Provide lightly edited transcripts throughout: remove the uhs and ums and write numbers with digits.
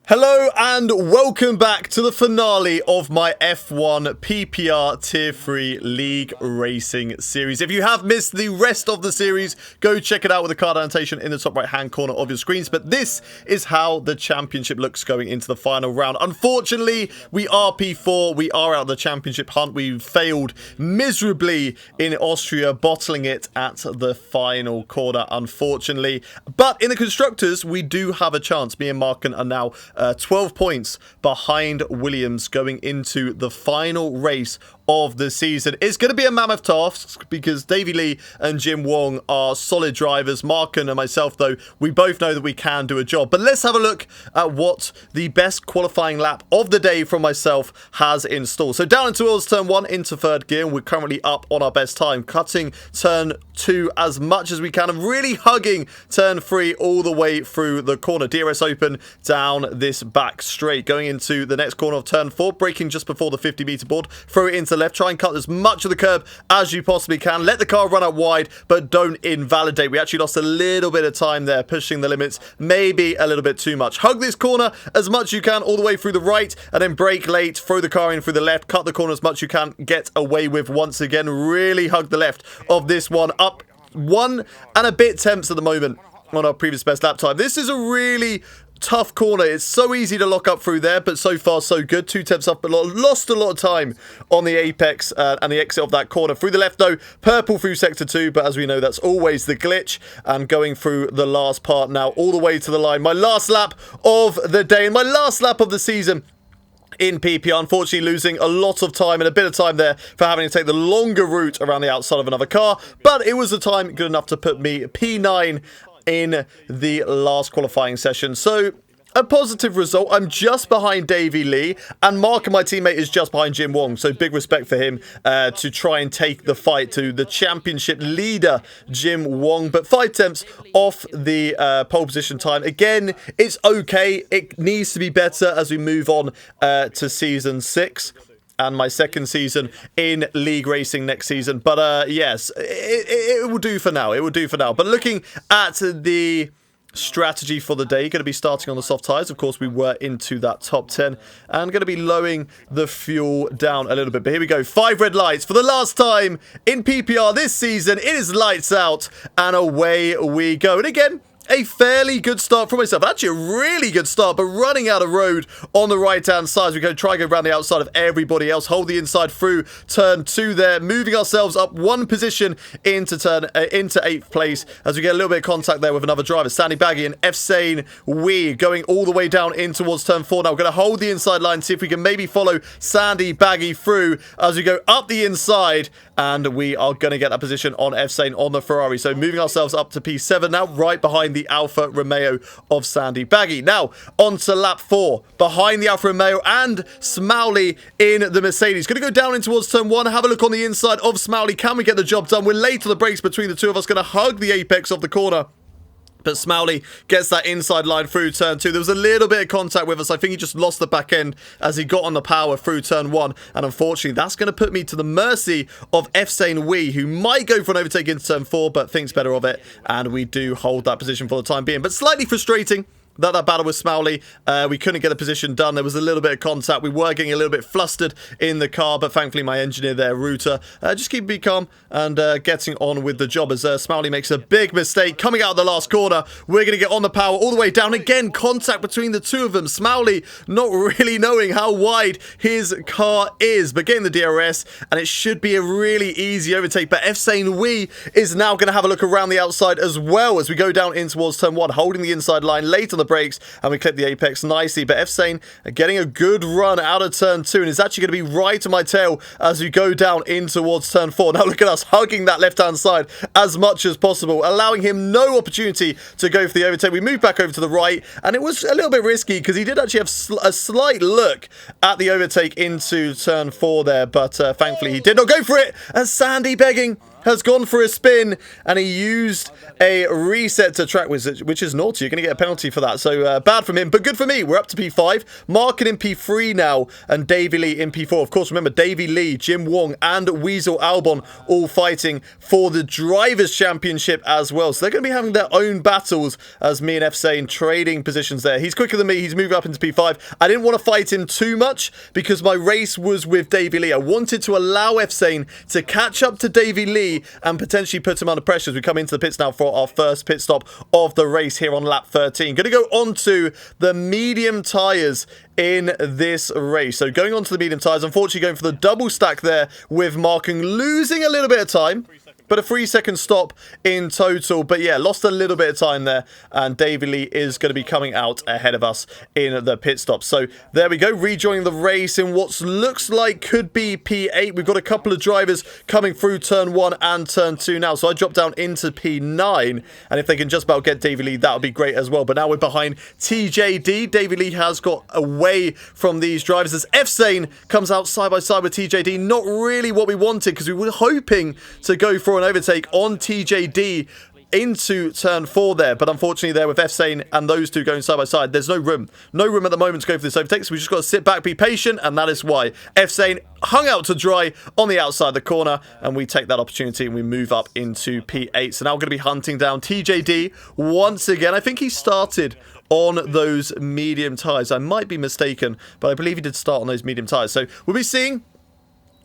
Hello and welcome back to the finale of my F1 PPR Tier 3 League Racing Series. If you have missed the rest of the series, go check it out with the card annotation in the top right hand corner of your screens. But this is how the championship looks going into the final round. Unfortunately, we are P4. We are out of the championship hunt. We failed miserably in Austria, bottling it at the final corner, unfortunately. But in the constructors, we do have a chance. Me and Marken are now 12 points behind Williams going into the final race of the season. It's going to be a mammoth task because Davey Lee and Jim Wong are solid drivers. Marken and myself, though, we both know that we can do a job. But let's have a look at what the best qualifying lap of the day from myself has in store. So down towards turn 1 into third gear, and we're currently up on our best time, cutting turn 2 as much as we can and really hugging turn 3 all the way through the corner. DRS open down this back straight, going into the next corner of turn 4, braking just before the 50-meter board, throw it into left, try and cut as much of the curb as you possibly can, let the car run out wide, but don't invalidate. We actually lost a little bit of time there, pushing the limits, maybe a little bit too much. Hug this corner as much as you can all the way through the right, and then brake late, throw the car in through the left, cut the corner as much as you can, get away with once again, really hug the left of this one, up 1 and a bit tenths at the moment on our previous best lap time. This is a really tough corner. It's so easy to lock up through there, but so far so good. 2 tenths up, but lost a lot of time on the apex and the exit of that corner. Through the left though, purple through sector 2, but as we know, that's always the glitch. And going through the last part now, all the way to the line. My last lap of the day and my last lap of the season in PPR, unfortunately losing a lot of time and a bit of time there for having to take the longer route around the outside of another car, but it was a time good enough to put me P9 in the last qualifying session. So a positive result. I'm just behind Davey Lee, and Mark, my teammate, is just behind Jim Wong. So big respect for him to try and take the fight to the championship leader, Jim Wong. But 5 tenths off the pole position time. Again, it's okay. It needs to be better as we move on to season 6. And my second season in league racing next season. But yes, it will do for now. It will do for now. But looking at the strategy for the day, going to be starting on the soft tyres. Of course, we were into that top 10 and going to be lowering the fuel down a little bit. But here we go. 5 red lights for the last time in PPR this season. It is lights out and away we go. And again, a fairly good start for myself. Actually, a really good start, but running out of road on the right-hand side as we go try and go around the outside of everybody else. Hold the inside through turn 2 there, moving ourselves up 1 position into 8th place as we get a little bit of contact there with another driver, Sandy Baggy and F-Sane Wee, going all the way down in towards turn 4. Now we're going to hold the inside line, see if we can maybe follow Sandy Baggy through as we go up the inside, and we are going to get that position on F-Sane on the Ferrari. So moving ourselves up to P7 now, right behind the Alfa Romeo of Sandy Baggy. Now, on to lap 4, behind the Alfa Romeo and Smowley in the Mercedes. Going to go down in towards turn 1, have a look on the inside of Smowley. Can we get the job done? We're late on the brakes between the two of us. Going to hug the apex of the corner. But Smowley gets that inside line through turn 2. There was a little bit of contact with us. I think he just lost the back end as he got on the power through turn 1. And unfortunately, that's going to put me to the mercy of F-Sane Wee, who might go for an overtake into turn 4, but thinks better of it. And we do hold that position for the time being. But slightly frustrating that battle with Smowley. We couldn't get a position done. There was a little bit of contact. We were getting a little bit flustered in the car, but thankfully my engineer there, Router, just keep me calm and getting on with the job as Smowley makes a big mistake coming out of the last corner. We're going to get on the power all the way down. Again, contact between the two of them. Smowley not really knowing how wide his car is, but getting the DRS, and it should be a really easy overtake. But F-Sane Wee is now going to have a look around the outside as well as we go down in towards turn 1, holding the inside line late on the brakes, and we clip the apex nicely. But F-Sane getting a good run out of turn 2 and is actually going to be right on my tail as we go down in towards turn 4. Now look at us hugging that left-hand side as much as possible, allowing him no opportunity to go for the overtake. We move back over to the right, and it was a little bit risky because he did actually have a slight look at the overtake into turn 4 there, but thankfully he did not go for it as Sandy begging has gone for a spin, and he used a reset to track, which is naughty. You're going to get a penalty for that. So bad from him, but good for me. We're up to P5. Markin in P3 now, and Davy Lee in P4. Of course, remember, Davy Lee, Jim Wong, and Weasel Albon all fighting for the Drivers' Championship as well. So they're going to be having their own battles as me and F-Sane trading positions there. He's quicker than me. He's moving up into P5. I didn't want to fight him too much because my race was with Davy Lee. I wanted to allow F-Sane to catch up to Davy Lee and potentially put him under pressure as we come into the pits now for our first pit stop of the race here on lap 13. Going to go on to the medium tyres in this race. So going on to the medium tyres, unfortunately going for the double stack there with Markin, losing a little bit of time. But a 3-second stop in total. But yeah, lost a little bit of time there. And Davy Lee is going to be coming out ahead of us in the pit stop. So there we go. Rejoining the race in what looks like could be P8. We've got a couple of drivers coming through turn 1 and turn 2 now. So I drop down into P9. And if they can just about get Davy Lee, that would be great as well. But now we're behind TJD. Davy Lee has got away from these drivers as F-Sane comes out side by side with TJD. Not really what we wanted because we were hoping to go for an overtake on TJD into turn 4 there, but unfortunately there with F-Sane and those two going side by side, there's no room at the moment to go for this overtake, so we just got to sit back, be patient, and that is why F-Sane hung out to dry on the outside of the corner, and we take that opportunity and we move up into P8. So now we're going to be hunting down TJD once again. I think he started on those medium tyres. I might be mistaken, but I believe he did start on those medium tyres. So we'll be seeing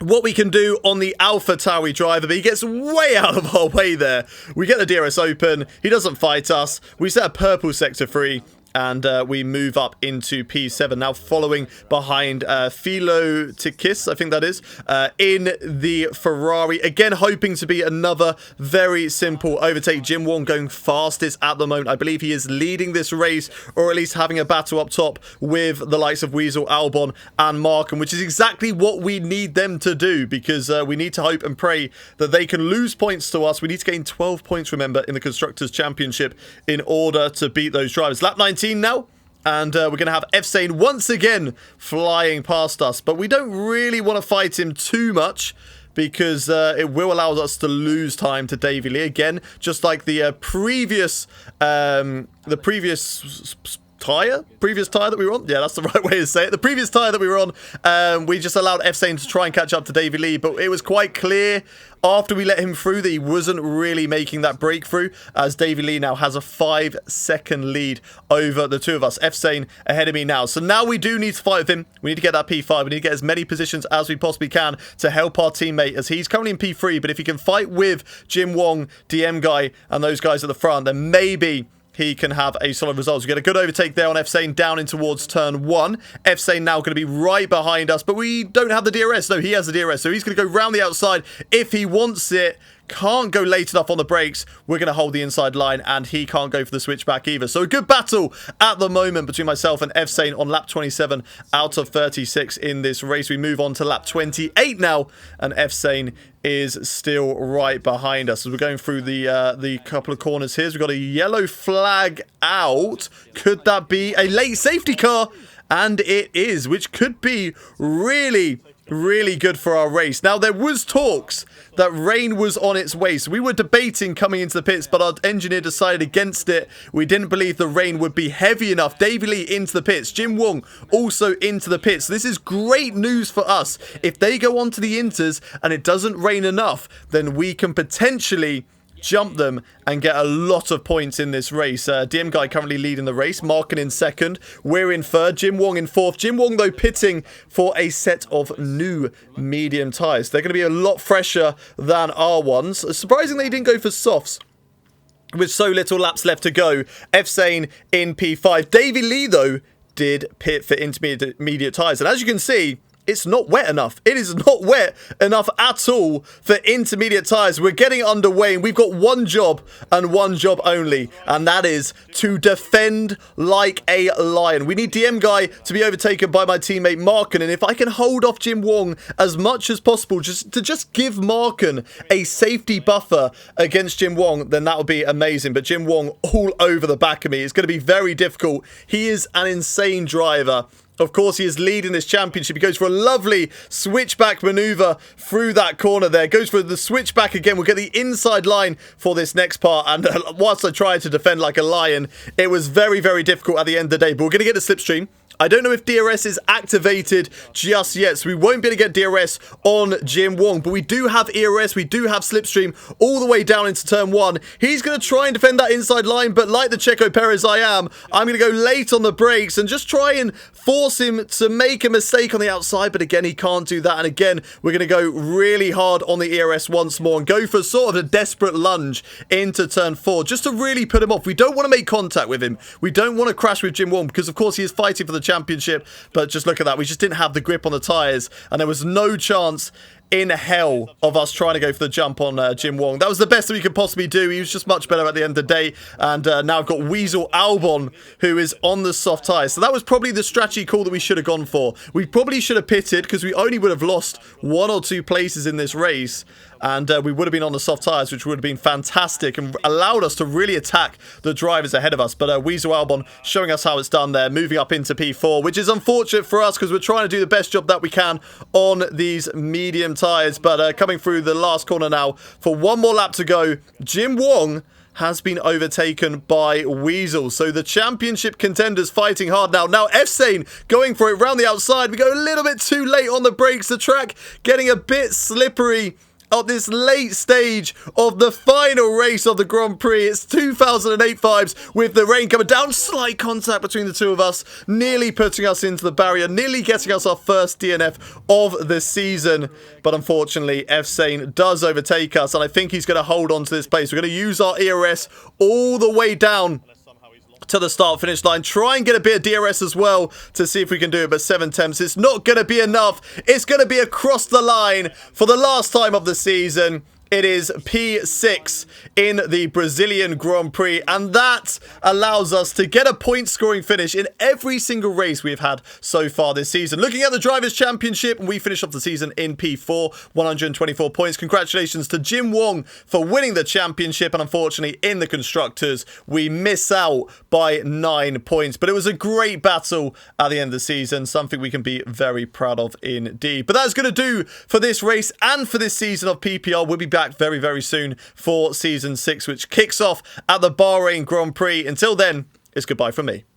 what we can do on the Alpha Tauri driver, but he gets way out of our way there. We get the DRS open. He doesn't fight us. We set a purple sector free. And we move up into P7 now, following behind Philo Tikis, I think that is, in the Ferrari. Again, hoping to be another very simple overtake. Jim Wong going fastest at the moment. I believe he is leading this race, or at least having a battle up top with the likes of Weasel, Albon, and Markham, which is exactly what we need them to do, because we need to hope and pray that they can lose points to us. We need to gain 12 points, remember, in the Constructors' Championship in order to beat those drivers. Lap 19 now, and we're going to have F-Sane once again flying past us, but we don't really want to fight him too much because it will allow us to lose time to Davy Lee again, just like the previous tyre that we were on. Yeah, that's the right way to say it. The previous tyre that we were on, we just allowed F-Sane to try and catch up to Davy Lee, but it was quite clear after we let him through that he wasn't really making that breakthrough, as Davy Lee now has a 5-second lead over the two of us. F-Sane ahead of me now. So now we do need to fight with him. We need to get that P5. We need to get as many positions as we possibly can to help our teammate, as he's currently in P3, but if he can fight with Jim Wong, DM Guy, and those guys at the front, then maybe he can have a solid result. We get a good overtake there on F-Sane down in towards turn 1. F-Sane now going to be right behind us, but we don't have the DRS. No, he has the DRS, so he's going to go round the outside if he wants it. Can't go late enough on the brakes. We're going to hold the inside line, and he can't go for the switchback either. So a good battle at the moment between myself and F-Sane on lap 27 out of 36 in this race. We move on to lap 28 now, and F-Sane is still right behind us. As we're going through the couple of corners here, we've got a yellow flag out. Could that be a late safety car? And it is, which could be really good for our race. Now, there was talks that rain was on its way, so we were debating coming into the pits, but our engineer decided against it. We didn't believe the rain would be heavy enough. Davy Lee into the pits, Jim Wong also into the pits. So this is great news for us. If they go on to the inters and it doesn't rain enough, then we can potentially jump them and get a lot of points in this race. DM Guy currently leading the race, Markin in second, we're in third, Jim Wong in fourth. Jim Wong though pitting for a set of new medium tyres. They're going to be a lot fresher than our ones. Surprisingly, they didn't go for softs with so little laps left to go. F-Sane in P5. Davy Lee though did pit for intermediate tyres, and as you can see, it's not wet enough. It is not wet enough at all for intermediate tyres. We're getting underway, and we've got one job and one job only, and that is to defend like a lion. We need DM Guy to be overtaken by my teammate Markin, and if I can hold off Jim Wong as much as possible, just to give Markin a safety buffer against Jim Wong, then that would be amazing. But Jim Wong all over the back of me. It's going to be very difficult. He is an insane driver. Of course, he is leading this championship. He goes for a lovely switchback maneuver through that corner there. Goes for the switchback again. We'll get the inside line for this next part. And whilst I tried to defend like a lion, it was very, very difficult at the end of the day. But we're going to get the slipstream. I don't know if DRS is activated just yet, so we won't be able to get DRS on Jim Wong. But we do have ERS, we do have slipstream all the way down into turn 1. He's going to try and defend that inside line, but like the Checo Perez I'm going to go late on the brakes and just try and force him to make a mistake on the outside. But again, he can't do that. And again, we're going to go really hard on the ERS once more and go for sort of a desperate lunge into turn 4 just to really put him off. We don't want to make contact with him. We don't want to crash with Jim Wong because, of course, he is fighting for the championship, but just look at that. We just didn't have the grip on the tyres, and there was no chance in hell of us trying to go for the jump on Jim Wong. That was the best that we could possibly do. He was just much better at the end of the day, and now I've got Weasel Albon, who is on the soft tyres. So that was probably the strategy call that we should have gone for. We probably should have pitted because we only would have lost 1 or 2 places in this race, and we would have been on the soft tyres, which would have been fantastic and allowed us to really attack the drivers ahead of us. But Weasel Albon showing us how it's done there, moving up into P4, which is unfortunate for us because we're trying to do the best job that we can on these medium tyres. But coming through the last corner now for 1 more lap to go, Jim Wong has been overtaken by Weasel. So the championship contenders fighting hard now. Now F-Sane going for it round the outside. We go a little bit too late on the brakes. The track getting a bit slippery at this late stage of the final race of the Grand Prix. It's 2008 vibes with the rain coming down. Slight contact between the two of us, nearly putting us into the barrier, nearly getting us our first DNF of the season. But unfortunately, F-Sane does overtake us, and I think he's going to hold on to this place. We're going to use our ERS all the way down to the start-finish line. Try and get a bit of DRS as well to see if we can do it, but 7 attempts, it's not going to be enough. It's going to be across the line for the last time of the season. It is P6 in the Brazilian Grand Prix, and that allows us to get a point-scoring finish in every single race we've had so far this season. Looking at the Drivers' Championship, we finish off the season in P4, 124 points. Congratulations to Jim Wong for winning the championship, and unfortunately, in the Constructors, we miss out by 9 points. But it was a great battle at the end of the season, something we can be very proud of indeed. But that's going to do for this race and for this season of PPR. We'll be back very, very soon for Season 6, which kicks off at the Bahrain Grand Prix. Until then, it's goodbye from me.